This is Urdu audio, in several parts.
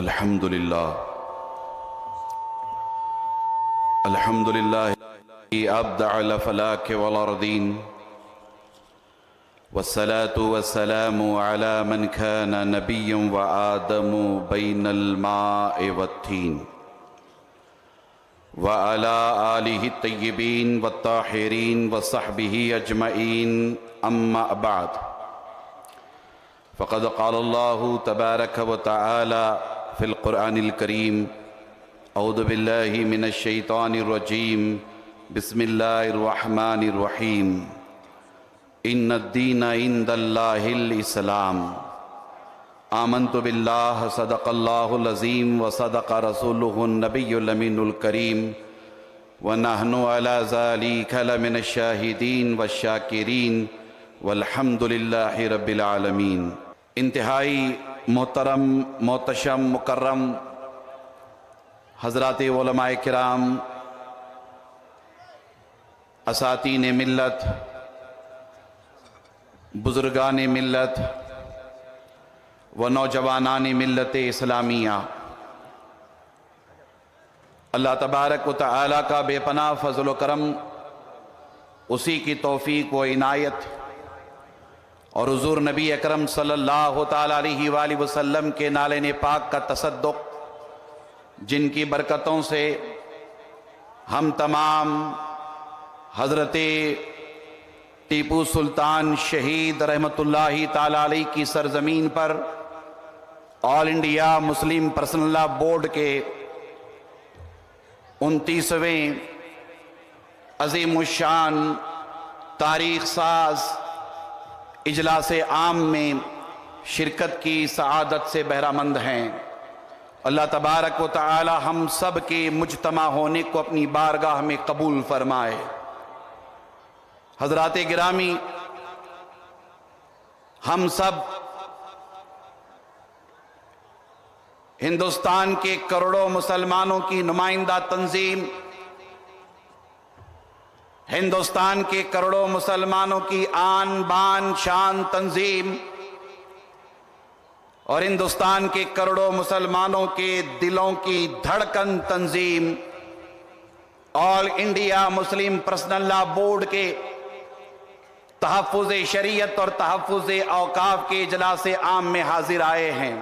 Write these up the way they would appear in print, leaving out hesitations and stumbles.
الحمد لله أبدع الأفلاك والأرضين والصلاة والسلام على من كان نبيا وآدم بين الماء والطين وعلى آله الطيبين والطاهرين وصحبه أجمعين أما بعد فقد قال الله تبارك وتعالى في القرآن الكريم اعوذ باللہ من الشیطان الرجیم بسم اللہ الرحمن الرحیم ان الدین عند اللہ الاسلام آمنت باللہ صدق اللہ العظیم وصدق رسولہ النبی الامین الکریم ونحن علی ذلک لمن الشاہدین والشاکرین والحمد للہ رب العالمین۔ انتہائی محترم، محتشم، مکرم حضرات علماء کرام، اساتین ملت، بزرگان ملت و نوجوانان ملت اسلامیہ، اللہ تبارک و تعالیٰ کا بے پناہ فضل و کرم، اسی کی توفیق و عنایت، اور حضور نبی اکرم صلی اللہ تعالیٰ علیہ وآلہ وسلم کے نالین پاک کا تصدق، جن کی برکتوں سے ہم تمام حضرت ٹیپو سلطان شہید رحمت اللہ تعالیٰ علیہ کی سرزمین پر All India Muslim Personal Law Board کے 29ویں عظیم الشان تاریخ ساز اجلاس عام میں شرکت کی سعادت سے بہرہ مند ہیں۔ اللہ تبارک و تعالی ہم سب کے مجتمع ہونے کو اپنی بارگاہ میں قبول فرمائے۔ حضرات گرامی، ہم سب ہندوستان کے کروڑوں مسلمانوں کی نمائندہ تنظیم، ہندوستان کے کروڑوں مسلمانوں کی آن بان شان تنظیم، اور ہندوستان کے کروڑوں مسلمانوں کے دلوں کی دھڑکن تنظیم All India Muslim Personal Law Board کے تحفظ شریعت اور تحفظ اوقاف کے اجلاس عام میں حاضر آئے ہیں۔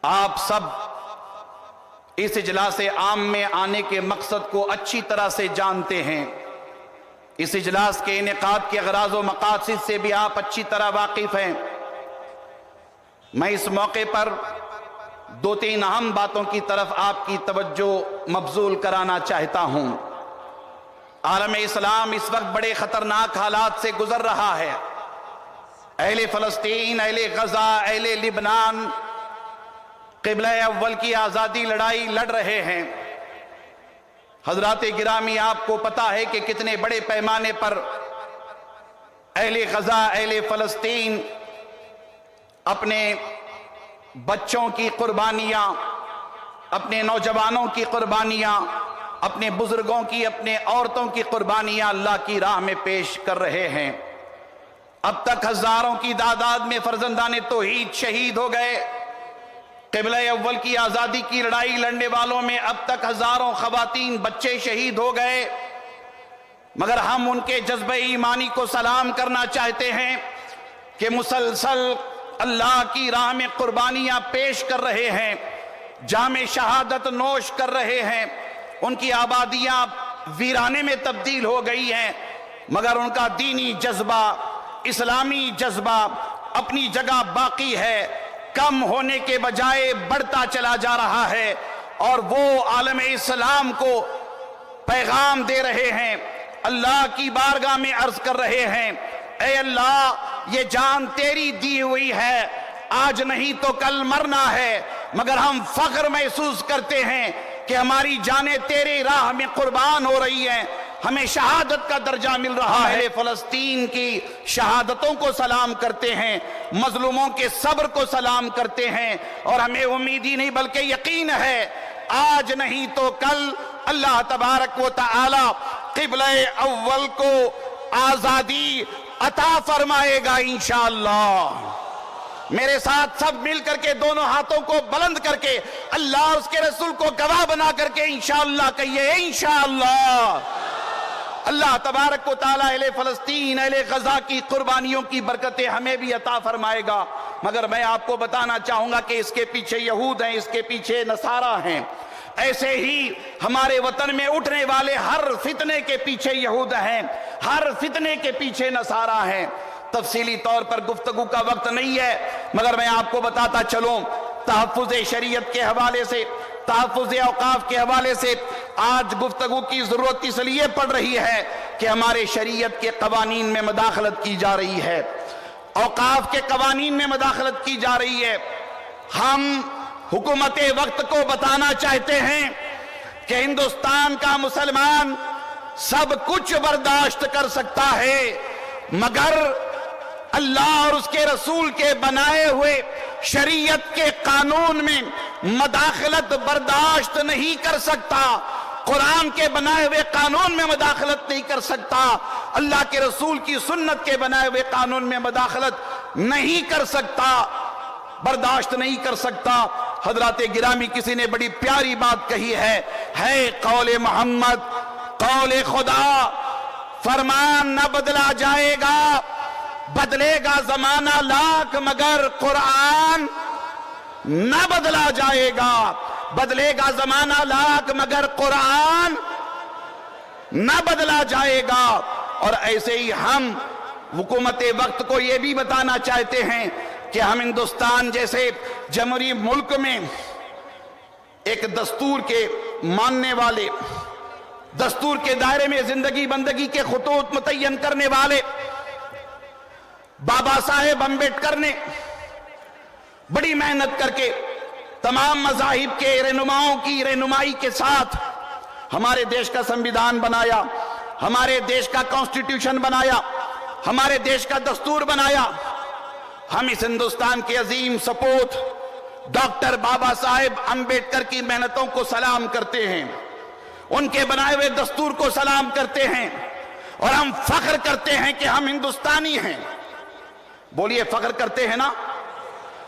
آپ سب اس اجلاس عام میں آنے کے مقصد کو اچھی طرح سے جانتے ہیں۔ اس اجلاس کے انعقاد کے اغراض و مقاصد سے بھی آپ اچھی طرح واقف ہیں۔ میں اس موقع پر 2-3 اہم باتوں کی طرف آپ کی توجہ مبذول کرانا چاہتا ہوں۔ عالم اسلام اس وقت بڑے خطرناک حالات سے گزر رہا ہے۔ اہل فلسطین، اہل غزہ، اہل لبنان قبلہ اول کی آزادی لڑائی لڑ رہے ہیں۔ حضرات گرامی، آپ کو پتا ہے کہ کتنے بڑے پیمانے پر اہل غزہ، اہل فلسطین اپنے بچوں کی قربانیاں، اپنے نوجوانوں کی قربانیاں، اپنے بزرگوں کی، اپنے عورتوں کی قربانیاں اللہ کی راہ میں پیش کر رہے ہیں۔ اب تک ہزاروں کی تعداد میں فرزندان توحید شہید ہو گئے۔ قبلہ اول کی آزادی کی لڑائی لڑنے والوں میں اب تک ہزاروں خواتین، بچے شہید ہو گئے، مگر ہم ان کے جذبہ ایمانی کو سلام کرنا چاہتے ہیں کہ مسلسل اللہ کی راہ میں قربانیاں پیش کر رہے ہیں، جام شہادت نوش کر رہے ہیں۔ ان کی آبادیاں ویرانے میں تبدیل ہو گئی ہیں، مگر ان کا دینی جذبہ، اسلامی جذبہ اپنی جگہ باقی ہے، کم ہونے کے بجائے بڑھتا چلا جا رہا ہے۔ اور وہ عالم اسلام کو پیغام دے رہے ہیں، اللہ کی بارگاہ میں عرض کر رہے ہیں، اے اللہ، یہ جان تیری دی ہوئی ہے، آج نہیں تو کل مرنا ہے، مگر ہم فخر محسوس کرتے ہیں کہ ہماری جانیں تیرے راہ میں قربان ہو رہی ہیں، ہمیں شہادت کا درجہ مل رہا ہے۔ فلسطین کی شہادتوں کو سلام کرتے ہیں، مظلوموں کے صبر کو سلام کرتے ہیں، اور ہمیں امید ہی نہیں بلکہ یقین ہے آج نہیں تو کل اللہ تبارک و تعالی قبلہ اول کو آزادی عطا فرمائے گا انشاءاللہ۔ میرے ساتھ سب مل کر کے دونوں ہاتھوں کو بلند کر کے اللہ اور اس کے رسول کو گواہ بنا کر کے انشاءاللہ کہیے انشاءاللہ۔ اللہ تبارک و تعالیٰ اہل فلسطین، اہل غزہ کی قربانیوں کی برکتیں ہمیں بھی عطا فرمائے گا، مگر میں آپ کو بتانا چاہوں گا کہ اس کے پیچھے یہود ہیں، اس کے پیچھے نصارہ ہیں۔ ایسے ہی ہمارے وطن میں اٹھنے والے ہر فتنے کے پیچھے یہود ہیں، ہر فتنے کے پیچھے نصارہ ہیں۔ تفصیلی طور پر گفتگو کا وقت نہیں ہے، مگر میں آپ کو بتاتا چلوں، تحفظ شریعت کے حوالے سے، تحفظ اوقاف کے حوالے سے آج گفتگو کی ضرورت اس لیے پڑ رہی ہے کہ ہمارے شریعت کے قوانین میں مداخلت کی جا رہی ہے، اوقاف کے قوانین میں مداخلت کی جا رہی ہے۔ ہم حکومت وقت کو بتانا چاہتے ہیں کہ ہندوستان کا مسلمان سب کچھ برداشت کر سکتا ہے، مگر اللہ اور اس کے رسول کے بنائے ہوئے شریعت کے قانون میں مداخلت برداشت نہیں کر سکتا، قرآن کے بنائے ہوئے قانون میں مداخلت نہیں کر سکتا، اللہ کے رسول کی سنت کے بنائے ہوئے قانون میں مداخلت نہیں کر سکتا، برداشت نہیں کر سکتا۔ حضرات گرامی، کسی نے بڑی پیاری بات کہی ہے قول محمد، قول خدا، فرمان نہ بدلا جائے گا، بدلے گا زمانہ لاکھ مگر قرآن نہ بدلا جائے گا، بدلے گا زمانہ لاکھ مگر قرآن نہ بدلا جائے گا۔ اور ایسے ہی ہم حکومت وقت کو یہ بھی بتانا چاہتے ہیں کہ ہم ہندوستان جیسے جمہوری ملک میں ایک دستور کے ماننے والے، دستور کے دائرے میں زندگی بندگی کے خطوط متعین کرنے والے بابا صاحب امبیڈکر نے بڑی محنت کر کے تمام مذاہب کے رہنماؤں کی رہنمائی کے ساتھ ہمارے دیش کا سنویدھان بنایا، ہمارے دیش کا کانسٹیٹیوشن بنایا، ہمارے دیش کا دستور بنایا۔ ہم اس ہندوستان کے عظیم سپوت ڈاکٹر بابا صاحب امبیڈکر کی محنتوں کو سلام کرتے ہیں، ان کے بنائے ہوئے دستور کو سلام کرتے ہیں، اور ہم فخر کرتے ہیں کہ ہم ہندوستانی ہیں۔ بولیے فخر کرتے ہیں نا؟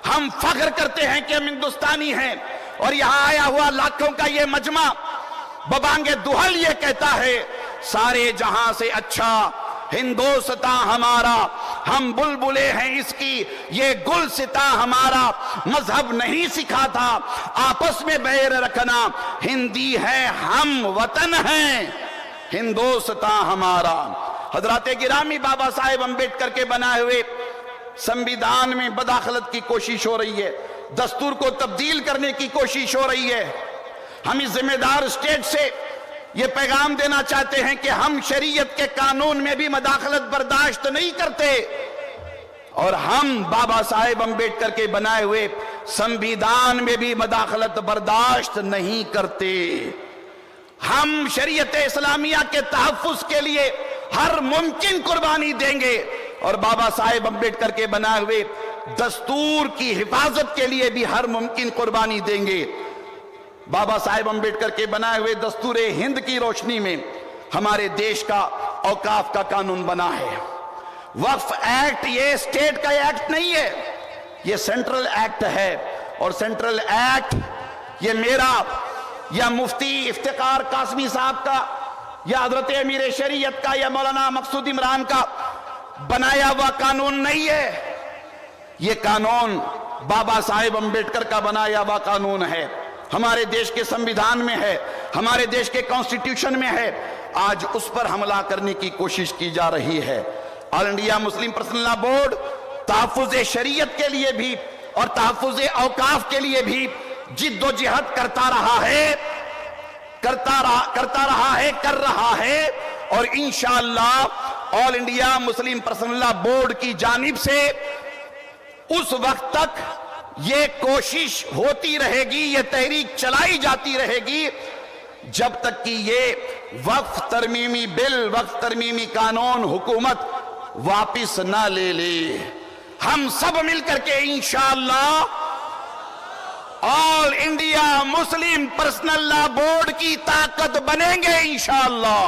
ہم فخر کرتے ہیں کہ ہم ہندوستانی ہیں۔ اور یہاں آیا ہوا لاکھوں کا یہ مجمع ببانگ دہل یہ کہتا ہے، سارے جہاں سے اچھا ہندوستاں ہمارا، ہم بلبلے ہیں اس کی یہ گلستاں ہمارا، مذہب نہیں سکھا تھا آپس میں بیر رکھنا، ہندی ہے ہم وطن ہیں ہندوستاں ہمارا۔ حضرات گرامی، بابا صاحب امبیڈکر کے بنائے ہوئے سنویدھان میں مداخلت کی کوشش ہو رہی ہے، دستور کو تبدیل کرنے کی کوشش ہو رہی ہے۔ ہم اس ذمہ دار اسٹیٹ سے یہ پیغام دینا چاہتے ہیں کہ ہم شریعت کے قانون میں بھی مداخلت برداشت نہیں کرتے، اور ہم بابا صاحب امبیڈکر کے بنائے ہوئے سنویدھان میں بھی مداخلت برداشت نہیں کرتے۔ ہم شریعت اسلامیہ کے تحفظ کے لیے ہر ممکن قربانی دیں گے، اور بابا صاحب امبیڈکر کے بنائے ہوئے دستور کی حفاظت کے لیے بھی ہر ممکن قربانی دیں گے۔ بابا صاحب امبیڈکر کے بنائے ہوئے دستور ہند کی روشنی میں ہمارے دیش کا اوقاف کا قانون بنا ہے۔ وقف ایکٹ یہ اسٹیٹ کا ایکٹ نہیں ہے، یہ سینٹرل ایکٹ ہے، اور سینٹرل ایکٹ یہ میرا یا مفتی افتخار قاسمی صاحب کا یا حضرت امیر شریعت کا یا مولانا مقصود عمران کا بنایا ہوا قانون نہیں ہے، یہ قانون بابا صاحب امبیڈکر کا بنایا ہوا قانون ہے، ہمارے دیش کے سنویدھان میں ہے، ہمارے دیش کے کانسٹیٹیوشن میں ہے۔ آج اس پر حملہ کرنے کی کوشش کی جا رہی ہے۔ آل انڈیا مسلم پرسنل لا بورڈ تحفظ شریعت کے لیے بھی اور تحفظ اوقاف کے لیے بھی جد و جہد کرتا رہا ہے، اور انشاءاللہ آل انڈیا مسلم پرسنل لا بورڈ کی جانب سے اس وقت تک یہ کوشش ہوتی رہے گی، یہ تحریک چلائی جاتی رہے گی جب تک کہ یہ وقف ترمیمی بل، وقف ترمیمی قانون حکومت واپس نہ لے لے۔ ہم سب مل کر کے انشاءاللہ آل انڈیا مسلم پرسنل لا بورڈ کی طاقت بنیں گے انشاءاللہ۔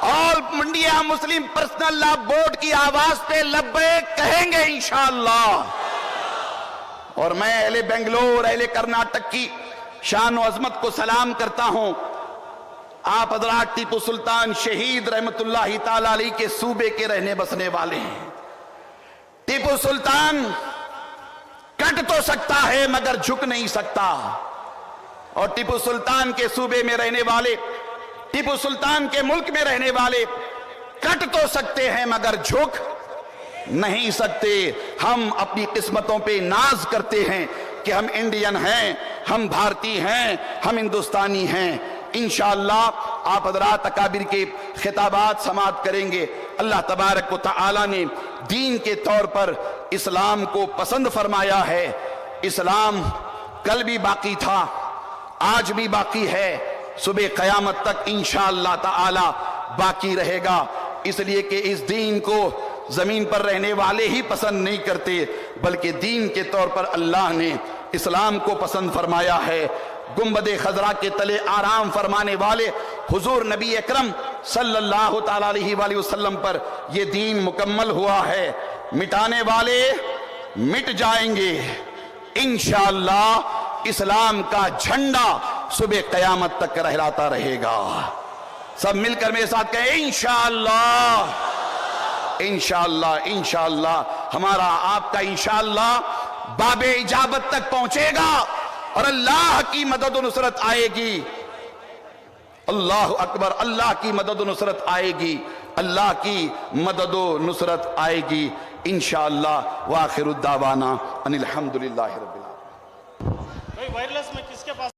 آل انڈیا مسلم پرسنل لا بورڈ کی آواز پہ لبیک کہیں گے انشاءاللہ۔ اور میں اہل بنگلور، اہل کرناٹک کی شان و عظمت کو سلام کرتا ہوں۔ آپ حضرات ٹیپو سلطان شہید رحمت اللہ تعالی علیہ کے صوبے کے رہنے بسنے والے ہیں۔ ٹیپو سلطان کٹ تو سکتا ہے مگر جھک نہیں سکتا، اور ٹیپو سلطان کے صوبے میں رہنے والے، ٹیپو سلطان کے ملک میں رہنے والے کٹ تو سکتے ہیں مگر جھک نہیں سکتے۔ ہم اپنی قسمتوں پہ ناز کرتے ہیں کہ ہم انڈین ہیں، ہم بھارتی ہیں، ہم ہندوستانی ہیں۔ انشاءاللہ آپ حضرات اکابر کے خطابات سماعت کریں گے۔ اللہ تبارک و تعالی نے دین کے طور پر اسلام کو پسند فرمایا ہے۔ اسلام کل بھی باقی تھا، آج بھی باقی ہے، صبح قیامت تک انشاءاللہ تعالی باقی رہے گا، اس لیے کہ اس دین کو زمین پر رہنے والے ہی پسند نہیں کرتے، بلکہ دین کے طور پر اللہ نے اسلام کو پسند فرمایا ہے۔ گنبد خضرا کے تلے آرام فرمانے والے حضور نبی اکرم صلی اللہ تعالی علیہ وآلہ وسلم پر یہ دین مکمل ہوا ہے۔ مٹانے والے مٹ جائیں گے، انشاءاللہ اسلام کا جھنڈا صبح قیامت تک لہراتا رہے گا۔ سب مل کر میرے ساتھ کہیں انشاءاللہ، انشاءاللہ، انشاءاللہ۔ ہمارا آپ کا انشاءاللہ باب اجابت تک پہنچے گا اور اللہ کی مدد و نصرت آئے گی۔ اللہ اکبر، اللہ کی مدد و نصرت آئے گی، اللہ کی مدد و نصرت آئے گی انشاءاللہ۔ وآخر الدعوانا ان الحمدللہ رب العالمین۔ وائرلیس میں کس کے پاس